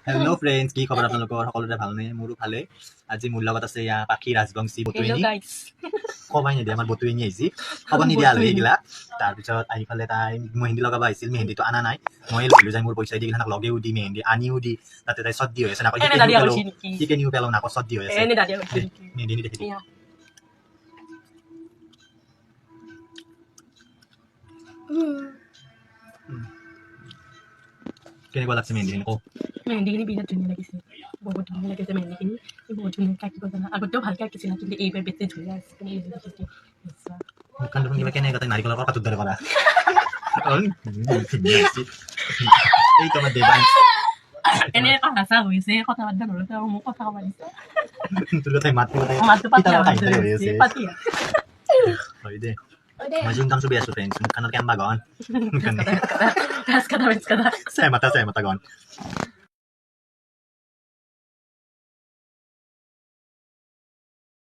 Hello friends, কি খবৰ আপোনালোকৰ সকলোৰে ভালনে? মোৰো ভালে। আজি মোৰ লগত আছে ইয়া পাখি ৰাজবংশী Hello বটুইনী। guys. কবাই নিদিয়ে আমাৰ বটুইনী আহিছি। কব নিদিয়া আলহী এইগিলা। তাৰপিছত আহি ফালে তাই মেহেন্দি লগাব আহিছিল, মেহেন্দিটো আনা নাই। মই লৈ যাই মোৰ পইচা দি কিনে লগেও দি মেহেন্দি আনিও দি তাতে তাই চৰ্দি হৈ আছে। নাকো এনে দাদি আলহী নেকি? শিকেনিও পেলাও নাকো চৰ্দি হৈ আছে। এনে দাদি আলহী নেকি? মেহেন্দি নি দেখি। এয়া। কেনেকুৱা লাগছে মেহেন্দি খিনি? মেহেন্দিখিনি বিৰাট ধুনীয়া লাগিছে। বহুত ধুনীয়া লাগিছে মেহেন্দিখিনি। বহুত ধুনীয়াকৈ আঁকিব জানা। আগতেও ভালকৈ আঁকিছিল কিন্তু এইবাৰ বেছি ধুনীয়া হৈছে। এই যে দেখিছে। মুখখন দেখোন কিবা কেনেকুৱা তাই নাৰিকলৰ কাটোৰ দৰে কৰা। এইটো আমাৰ দেৱাংশ। এনে এটা হাঁচা হৈছে কথা পাতিব ধৰোঁতে আৰু মোক কথা ক'ব দিছে। তোৰ কথাই মাতটো মাতটো পাতি আছে। পাতি হয় দে। মই যোন কাম চবি আছো ফ্ৰেণ্ডছ মুখখনৰ কেম্বা গন Kas kada. saya mata gone